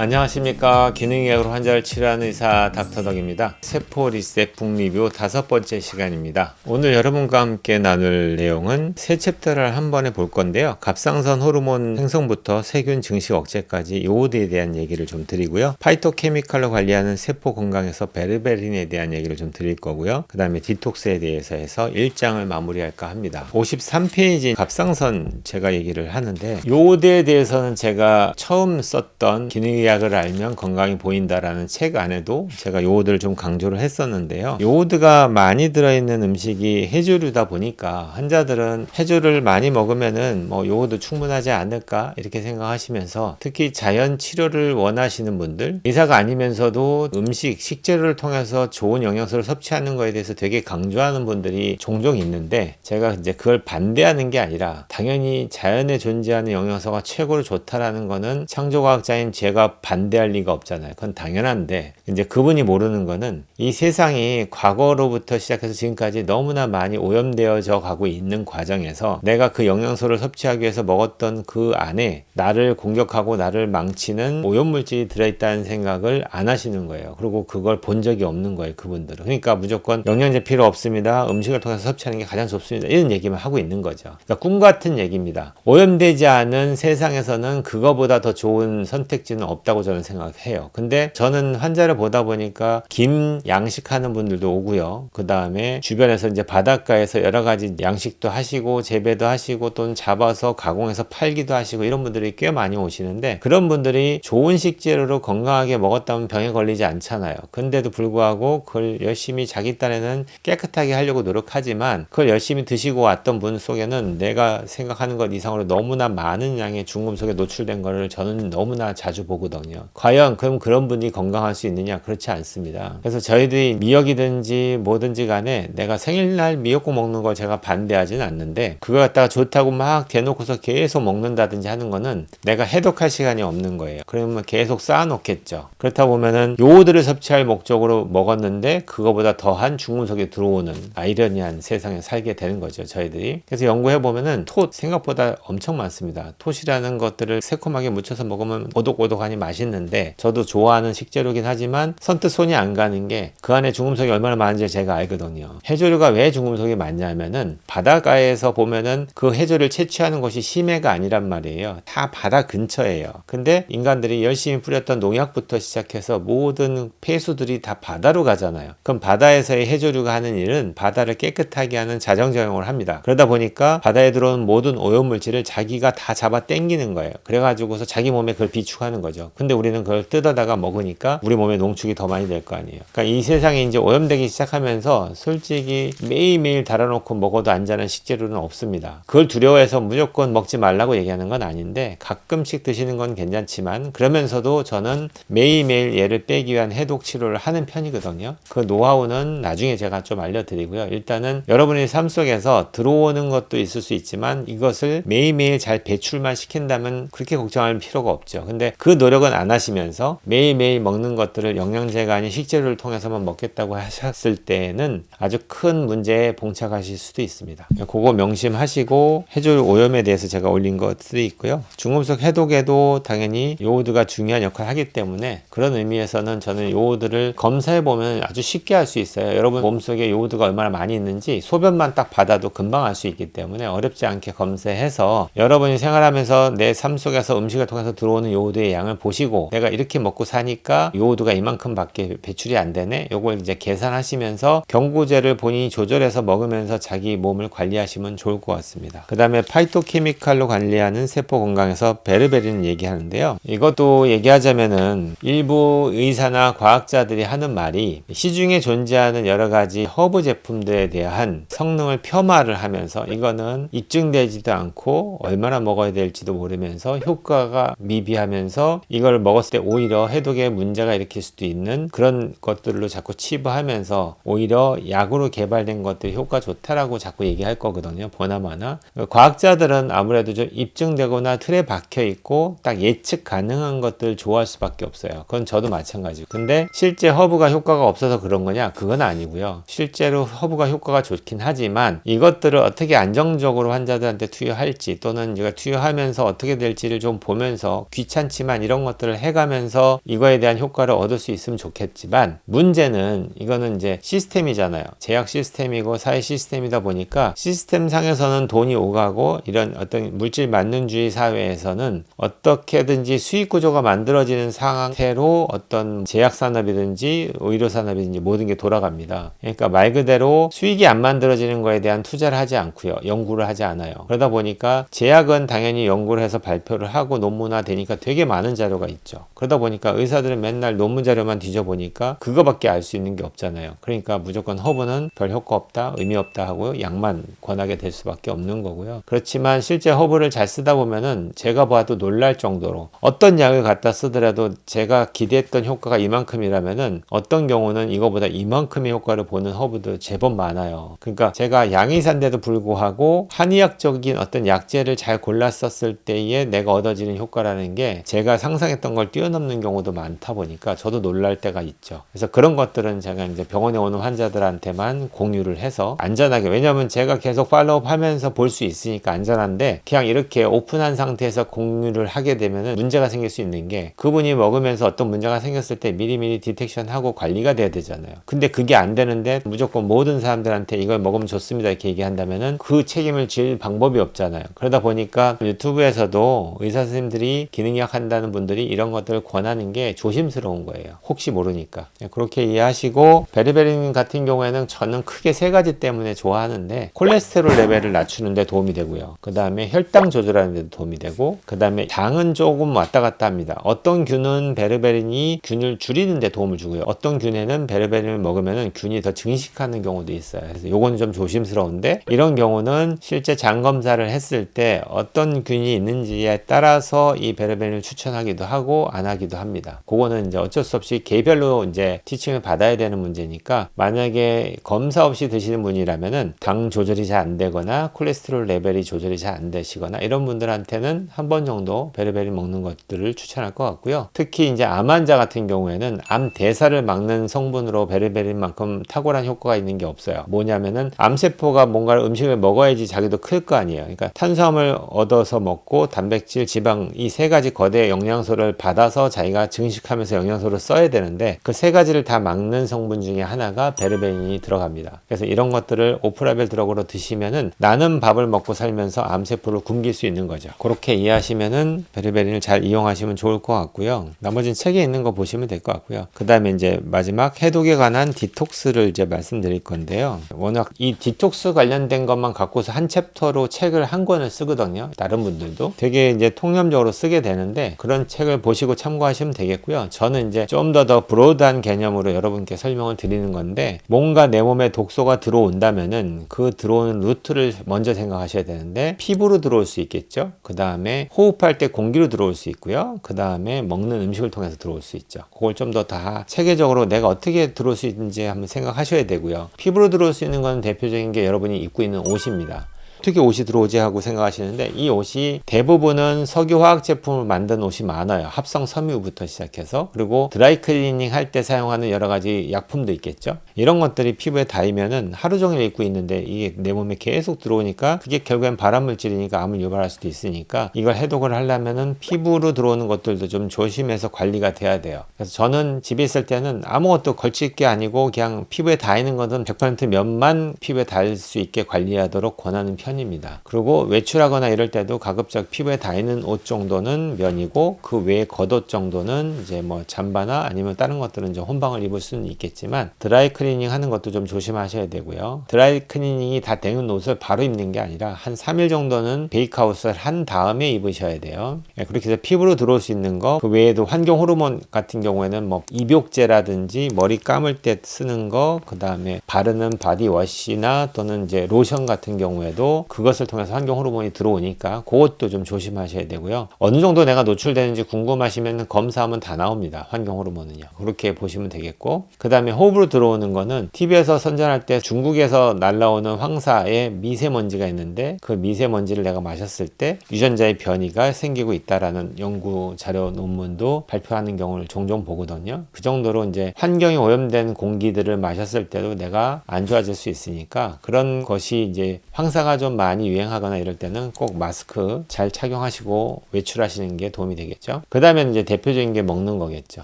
안녕하십니까. 기능의학으로 환자를 치료하는 의사 닥터덕입니다. 세포 리셋 북리뷰 5번째 시간입니다. 오늘 여러분과 함께 나눌 내용은 세 챕터를 한 번에 볼 건데요. 갑상선 호르몬 생성부터 세균 증식 억제까지 요오드에 대한 얘기를 좀 드리고요. 파이토케미칼로 관리하는 세포 건강에서 베르베린에 대한 얘기를 좀 드릴 거고요. 그 다음에 디톡스에 대해서 해서 1장을 마무리할까 합니다. 53페이지 갑상선 제가 얘기를 하는데, 요오드에 대해서는 제가 처음 썼던 기능의학을 알면 건강이 보인다라는 책 안에도 제가 요오드를 좀 강조를 했었는데요. 요오드가 많이 들어있는 음식이 해조류다 보니까 환자들은 해조를 많이 먹으면은 요오드 충분하지 않을까 이렇게 생각하시면서, 특히 자연 치료를 원하시는 분들, 의사가 아니면서도 식재료를 통해서 좋은 영양소를 섭취하는 거에 대해서 되게 강조하는 분들이 종종 있는데, 제가 이제 그걸 반대하는 게 아니라 당연히 자연에 존재하는 영양소가 최고로 좋다라는 거는 창조과학자인 제가 반대할 리가 없잖아요. 그건 당연한데, 이제 그분이 모르는 거는 이 세상이 과거로부터 시작해서 지금까지 너무나 많이 오염되어져 가고 있는 과정에서 내가 그 영양소를 섭취하기 위해서 먹었던 그 안에 나를 공격하고 나를 망치는 오염물질이 들어있다는 생각을 안 하시는 거예요. 그리고 그걸 본 적이 없는 거예요, 그분들은. 그러니까 무조건 영양제 필요 없습니다, 음식을 통해서 섭취하는 게 가장 좋습니다, 이런 얘기만 하고 있는 거죠. 그러니까 꿈 같은 얘기입니다. 오염되지 않은 세상에서는 그거보다 더 좋은 선택지는 없다고 저는 생각해요. 근데 저는 환자를 보다 보니까 김 양식하는 분들도 오고요. 그 다음에 주변에서 이제 바닷가에서 여러 가지 양식도 하시고 재배도 하시고 또는 잡아서 가공해서 팔기도 하시고 이런 분들이 꽤 많이 오시는데, 그런 분들이 좋은 식재료로 건강하게 먹었다면 병에 걸리지 않잖아요. 근데도 불구하고 그걸 열심히 자기 딴에는 깨끗하게 하려고 노력하지만, 그걸 열심히 드시고 왔던 분 속에는 내가 생각하는 것 이상으로 너무나 많은 양의 중금속에 노출된 거를 저는 너무나 자주 보거든요. 과연 그럼 그런 분이 건강할 수 있느냐? 그렇지 않습니다. 그래서 저희들이 미역이든지 뭐든지 간에 내가 생일날 미역국 먹는 걸 제가 반대하지는 않는데, 그거 갖다가 좋다고 막 대놓고서 계속 먹는다든지 하는 거는 내가 해독할 시간이 없는 거예요. 그러면 계속 쌓아놓겠죠. 그렇다 보면은 요오드를 섭취할 목적으로 먹었는데 그거보다 더한 중금속이 들어오는 아이러니한 세상에 살게 되는 거죠, 저희들이. 그래서 연구해 보면은 톳 생각보다 엄청 많습니다. 톳이라는 것들을 새콤하게 무쳐서 먹으면 오독오독하니 맛있는데, 저도 좋아하는 식재료긴 하지만 선뜻 손이 안 가는 게 그 안에 중금속이 얼마나 많은지 제가 알거든요. 해조류가 왜 중금속이 많냐면은 바닷가에서 보면은 그 해조를 채취하는 곳이 심해가 아니란 말이에요. 다 바다 근처예요. 근데 인간들이 열심히 뿌렸던 농약부터 시작해서 모든 폐수들이 다 바다로 가잖아요. 그럼 바다에서의 해조류가 하는 일은 바다를 깨끗하게 하는 자정작용을 합니다. 그러다 보니까 바다에 들어온 모든 오염물질을 자기가 다 잡아 당기는 거예요. 그래가지고서 자기 몸에 그걸 비축하는 거죠. 근데 우리는 그걸 뜯어다가 먹으니까 우리 몸에 농축이 더 많이 될 거 아니에요. 그러니까 이 세상이 이제 오염되기 시작하면서 솔직히 매일매일 달아놓고 먹어도 안 자는 식재료는 없습니다. 그걸 두려워해서 무조건 먹지 말라고 얘기하는 건 아닌데, 가끔씩 드시는 건 괜찮지만 그러면서도 저는 매일매일 얘를 빼기 위한 해독 치료를 하는 편이거든요. 그 노하우는 나중에 제가 좀 알려드리고요. 일단은 여러분의 삶 속에서 들어오는 것도 있을 수 있지만 이것을 매일매일 잘 배출만 시킨다면 그렇게 걱정할 필요가 없죠. 근데 그 노력은 안 하시면서 매일매일 먹는 것들을 영양제가 아닌 식재료를 통해서만 먹겠다고 하셨을 때는 아주 큰 문제에 봉착하실 수도 있습니다. 그거 명심하시고, 해조류 오염에 대해서 제가 올린 것들이 있고요. 중금속 해독에도 당연히 요오드가 중요한 역할을 하기 때문에 그런 의미에서는 저는 요오드를 검사해보면 아주 쉽게 할 수 있어요. 여러분 몸속에 요오드가 얼마나 많이 있는지 소변만 딱 받아도 금방 알 수 있기 때문에 어렵지 않게 검사해서 여러분이 생활하면서 내 삶 속에서 음식을 통해서 들어오는 요오드의 양을 보시고, 내가 이렇게 먹고 사니까 요오드가 이만큼 밖에 배출이 안 되네, 요걸 이제 계산하시면서 경구제를 본인이 조절해서 먹으면서 자기 몸을 관리하시면 좋을 것 같습니다. 그 다음에 파이토케미칼로 관리하는 세포 건강에서 베르베린 얘기하는데요. 이것도 얘기하자면은 일부 의사나 과학자들이 하는 말이 시중에 존재하는 여러 가지 허브 제품들에 대한 성능을 폄하를 하면서, 이거는 입증되지도 않고 얼마나 먹어야 될지도 모르면서 효과가 미비하면서 이걸 먹었을 때 오히려 해독에 문제가 일으킬 수도 있는 그런 것들로 자꾸 치부하면서 오히려 약으로 개발된 것들이 효과 좋다라고 자꾸 얘기할 거거든요, 보나마나. 과학자들은 아무래도 좀 입증되거나 틀에 박혀 있고 딱 예측 가능한 것들 좋아할 수밖에 없어요. 그건 저도 마찬가지고. 근데 실제 허브가 효과가 없어서 그런 거냐? 그건 아니고요. 실제로 허브가 효과가 좋긴 하지만 이것들을 어떻게 안정적으로 환자들한테 투여할지, 또는 우리가 투여하면서 어떻게 될지를 좀 보면서, 귀찮지만 이런 것들을 해가면서 이거에 대한 효과를 얻을 수 있으면 좋겠지만, 문제는 이거는 이제 시스템이잖아요. 제약 시스템이고 사회 시스템이다 보니까 시스템 상에서는 돈이 오가고, 이런 어떤 물질 만능주의 사회에서는 어떻게든지 수익 구조가 만들어지는 상태로 어떤 제약 산업이든지 의료 산업이든지 모든 게 돌아갑니다. 그러니까 말 그대로 수익이 안 만들어지는 거에 대한 투자를 하지 않고요, 연구를 하지 않아요. 그러다 보니까 제약은 당연히 연구를 해서 발표를 하고 논문화 되니까 되게 많은 자료가 있죠. 그러다 보니까 의사들은 맨날 논문 자료만 뒤져보니까 그거밖에 알 수 있는 게 없잖아요. 그러니까 무조건 허브는 별 효과 없다, 의미 없다 하고 약만 권하게 될 수밖에 없는 거고요. 그렇지만 실제 허브를 잘 쓰다 보면은 제가 봐도 놀랄 정도로, 어떤 약을 갖다 쓰더라도 제가 기대했던 효과가 이만큼이라면은 어떤 경우는 이거보다 이만큼의 효과를 보는 허브도 제법 많아요. 그러니까 제가 양의사인데도 불구하고 한의학적인 어떤 약재를 잘 골랐었을 때에 내가 얻어지는 효과라는 게 제가 상상했던 걸 뛰어넘는 경우도 많다 보니까 저도 놀랄 때가 있죠. 그래서 그런 것들은 제가 이제 병원에 오는 환자들한테만 공유를 해서 안전하게, 왜냐면 제가 계속 팔로우업 하면서 볼 수 있으니까 안전한데, 그냥 이렇게 오픈한 상태에서 공유를 하게 되면은 문제가 생길 수 있는 게, 그분이 먹으면서 어떤 문제가 생겼을 때 미리미리 디텍션하고 관리가 돼야 되잖아요. 근데 그게 안 되는데 무조건 모든 사람들한테 이걸 먹으면 좋습니다 이렇게 얘기한다면은 그 책임을 질 방법이 없잖아요. 그러다 보니까 유튜브에서도 의사 선생님들이 기능약 한다는 분들이 이런 것들을 권하는 게 조심스러운 거예요. 혹시 모르니까. 그렇게 이해하시고, 베르베린 같은 경우에는 저는 크게 세 가지 때문에 좋아하는데, 콜레스테롤 레벨을 낮추는 데 도움이 되고요. 그 다음에 혈당 조절하는 데도 도움이 되고, 그 다음에 당은 조금 왔다 갔다 합니다. 어떤 균은 베르베린이 균을 줄이는 데 도움을 주고요. 어떤 균에는 베르베린을 먹으면 균이 더 증식하는 경우도 있어요. 그래서 요건 좀 조심스러운데, 이런 경우는 실제 장 검사를 했을 때 어떤 균이 있는지에 따라서 이 베르베린을 추천하기도 하고 안 하기도 합니다. 그거는 이제 어쩔 수 없이 개별로 이제 티칭을 받아야 되는 문제니까, 만약에 검사 없이 드시는 분이라면은 당 조절이 잘 안 되거나 콜레스테롤 레벨이 조절이 잘 안 되시거나 이런 분들한테는 한 번 정도 베르베린 먹는 것들을 추천할 것 같고요. 특히 이제 암 환자 같은 경우에는 암 대사를 막는 성분으로 베르베린만큼 탁월한 효과가 있는 게 없어요. 뭐냐면은 암세포가 뭔가를 음식을 먹어야지 자기도 클 거 아니에요. 그러니까 탄수화물 얻어서 먹고 단백질, 지방, 이 세 가지 거대 영양소를 받아서 자기가 증식하면서 영양소를 써야 되는데, 그 세 가지를 다 막는 성분 중에 하나가 베르베린이 들어갑니다. 그래서 이런 것들을 오프라벨 드럭으로 드시면은 나는 밥을 먹고 살면서 암세포를 굶길 수 있는 거죠. 그렇게 이해하시면은 베르베린을 잘 이용하시면 좋을 것 같고요. 나머지는 책에 있는 거 보시면 될 것 같고요. 그 다음에 이제 마지막 해독에 관한 디톡스를 이제 말씀드릴 건데요. 워낙 이 디톡스 관련된 것만 갖고서 한 챕터로 책을 한 권을 쓰거든요. 다른 분들도 되게 이제 통념적으로 쓰게 되는데, 그런 책을 보시고 참고하시면 되겠고요. 저는 이제 좀 더 브로드한 개념으로 여러분께 설명을 드리는 건데, 뭔가 내 몸에 독소가 들어온다면은 그 들어오는 루트를 먼저 생각하셔야 되는데, 피부로 들어올 수 있겠죠. 그 다음에 호흡할 때 공기로 들어올 수 있고요. 그 다음에 먹는 음식을 통해서 들어올 수 있죠. 그걸 좀 더 다 체계적으로 내가 어떻게 들어올 수 있는지 한번 생각하셔야 되고요. 피부로 들어올 수 있는 건 대표적인 게 여러분이 입고 있는 옷입니다. 어떻게 옷이 들어오지 하고 생각하시는데, 이 옷이 대부분은 석유화학 제품을 만든 옷이 많아요. 합성 섬유부터 시작해서, 그리고 드라이클리닝 할 때 사용하는 여러 가지 약품도 있겠죠. 이런 것들이 피부에 닿으면은 하루 종일 입고 있는데 이게 내 몸에 계속 들어오니까 그게 결국엔 발암물질이니까 암을 유발할 수도 있으니까, 이걸 해독을 하려면은 피부로 들어오는 것들도 좀 조심해서 관리가 돼야 돼요. 그래서 저는 집에 있을 때는 아무것도 걸칠 게 아니고 그냥 피부에 닿는 것은 100% 면만 피부에 닿을 수 있게 관리하도록 권하는 편입니다. 그리고 외출하거나 이럴 때도 가급적 피부에 닿는 옷 정도는 면이고, 그 외에 겉옷 정도는 이제 뭐 잠바나 아니면 다른 것들은 이제 혼방을 입을 수는 있겠지만, 드라이 클리닝 하는 것도 좀 조심하셔야 되고요. 드라이 클리닝이 다 된 옷을 바로 입는 게 아니라 한 3일 정도는 베이크아웃을 한 다음에 입으셔야 돼요. 그렇게 해서 피부로 들어올 수 있는 거, 그 외에도 환경 호르몬 같은 경우에는 뭐 입욕제라든지 머리 감을 때 쓰는 거, 그 다음에 바르는 바디워시나 또는 이제 로션 같은 경우에도 그것을 통해서 환경 호르몬이 들어오니까 그것도 좀 조심하셔야 되고요. 어느 정도 내가 노출되는지 궁금하시면 검사하면 다 나옵니다. 환경 호르몬은요. 그렇게 보시면 되겠고, 그 다음에 호흡으로 들어오는 거는 TV에서 선전할 때 중국에서 날라오는 황사에 미세먼지가 있는데, 그 미세먼지를 내가 마셨을 때 유전자의 변이가 생기고 있다라는 연구 자료 논문도 발표하는 경우를 종종 보거든요. 그 정도로 이제 환경이 오염된 공기들을 마셨을 때도 내가 안 좋아질 수 있으니까, 그런 것이 이제 황사가 좀 좀 많이 유행하거나 이럴 때는 꼭 마스크 잘 착용하시고 외출하시는 게 도움이 되겠죠. 그 다음에 이제 대표적인 게 먹는 거겠죠.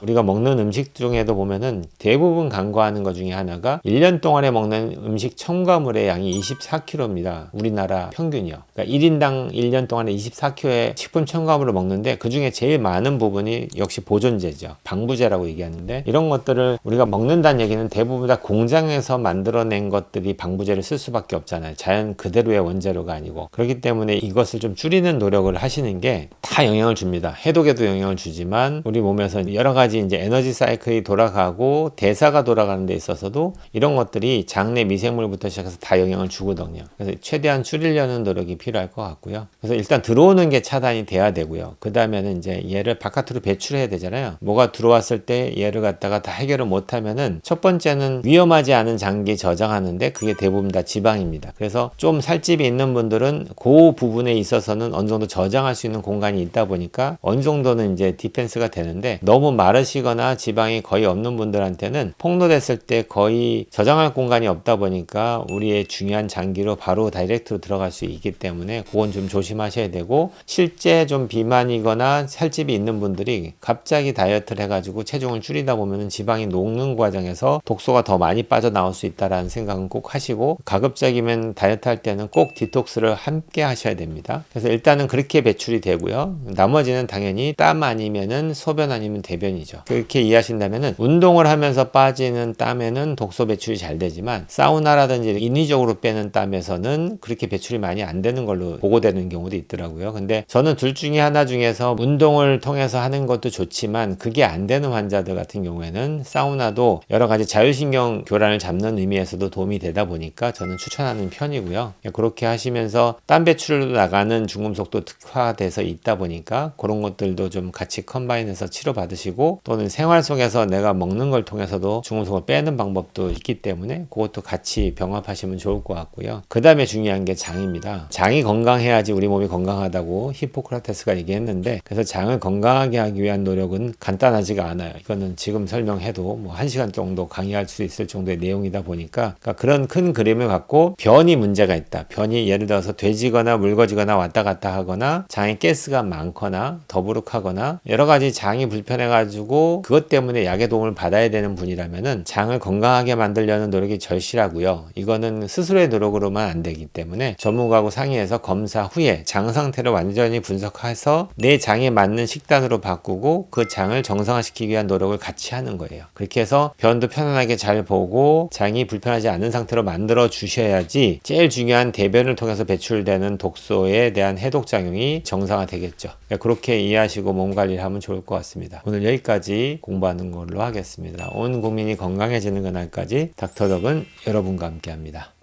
우리가 먹는 음식 중에도 보면은 대부분 간과하는 것 중에 하나가 1년 동안에 먹는 음식 첨가물의 양이 24kg입니다. 우리나라 평균이요. 그러니까 1인당 1년 동안에 24kg의 식품 첨가물을 먹는데 그 중에 제일 많은 부분이 역시 보존제죠. 방부제라고 얘기하는데 이런 것들을 우리가 먹는다는 얘기는 대부분 다 공장에서 만들어낸 것들이 방부제를 쓸 수밖에 없잖아요. 자연 그대로의 원재료가 아니고. 그렇기 때문에 이것을 좀 줄이는 노력을 하시는 게 다 영향을 줍니다. 해독에도 영향을 주지만 우리 몸에서 여러 가지 이제 에너지 사이클이 돌아가고 대사가 돌아가는 데 있어서도 이런 것들이 장내 미생물부터 시작해서 다 영향을 주거든요. 그래서 최대한 줄이려는 노력이 필요할 것 같고요. 그래서 일단 들어오는 게 차단이 돼야 되고요. 그 다음에는 이제 얘를 바깥으로 배출해야 되잖아요. 뭐가 들어왔을 때 얘를 갖다가 다 해결을 못하면은 첫 번째는 위험하지 않은 장기 저장하는데 그게 대부분 다 지방입니다. 그래서 좀 살집이 있는 분들은 그 부분에 있어서는 어느 정도 저장할 수 있는 공간이 있다 보니까 어느 정도는 이제 디펜스가 되는데 너무 마르시거나 지방이 거의 없는 분들한테는 폭로됐을 때 거의 저장할 공간이 없다 보니까 우리의 중요한 장기로 바로 다이렉트로 들어갈 수 있기 때문에 그건 좀 조심하셔야 되고 실제 좀 비만이거나 살집이 있는 분들이 갑자기 다이어트를 해가지고 체중을 줄이다 보면은 지방이 녹는 과정에서 독소가 더 많이 빠져나올 수 있다라는 생각은 꼭 하시고 가급적이면 다이어트 할 때는 꼭 디톡스를 함께 하셔야 됩니다. 그래서 일단은 그렇게 배출이 되고요. 나머지는 당연히 땀 아니면은 소변 아니면 대변이죠. 그렇게 이해하신다면은 운동을 하면서 빠지는 땀에는 독소 배출이 잘 되지만 사우나라든지 인위적으로 빼는 땀에서는 그렇게 배출이 많이 안 되는 걸로 보고되는 경우도 있더라고요. 근데 저는 둘 중에 하나 중에서 운동을 통해서 하는 것도 좋지만 그게 안 되는 환자들 같은 경우에는 사우나도 여러 가지 자율신경 교란을 잡는 의미에서도 도움이 되다 보니까 저는 추천하는 편이고요. 그렇게 하시면서 땀 배출로 나가는 중금속도 특화돼서 있다 보니까 그런 것들도 좀 같이 컴바인해서 치료받으시고 또는 생활 속에서 내가 먹는 걸 통해서도 중금속을 빼는 방법도 있기 때문에 그것도 같이 병합하시면 좋을 것 같고요. 그 다음에 중요한 게 장입니다. 장이 건강해야지 우리 몸이 건강하다고 히포크라테스가 얘기했는데 그래서 장을 건강하게 하기 위한 노력은 간단하지가 않아요. 이거는 지금 설명해도 뭐 1시간 정도 강의할 수 있을 정도의 내용이다 보니까 그러니까 그런 큰 그림을 갖고 변이 문제가 있다. 변이 예를 들어서 돼지거나 묽어지거나 왔다 갔다 하거나 장에 가스가 많거나 더부룩하거나 여러 가지 장이 불편해가지고 그것 때문에 약의 도움을 받아야 되는 분이라면은 장을 건강하게 만들려는 노력이 절실하고요. 이거는 스스로의 노력으로만 안 되기 때문에 전문가하고 상의해서 검사 후에 장 상태를 완전히 분석해서 내 장에 맞는 식단으로 바꾸고 그 장을 정상화시키기 위한 노력을 같이 하는 거예요. 그렇게 해서 변도 편안하게 잘 보고 장이 불편하지 않은 상태로 만들어 주셔야지 제일 중요한 대변을 통해서 배출되는 독소에 대한 해독작용이 정상화되겠죠. 그렇게 이해하시고 몸 관리를 하면 좋을 것 같습니다. 오늘 여기까지 공부하는 걸로 하겠습니다. 온 국민이 건강해지는 그날까지 닥터덕은 여러분과 함께 합니다.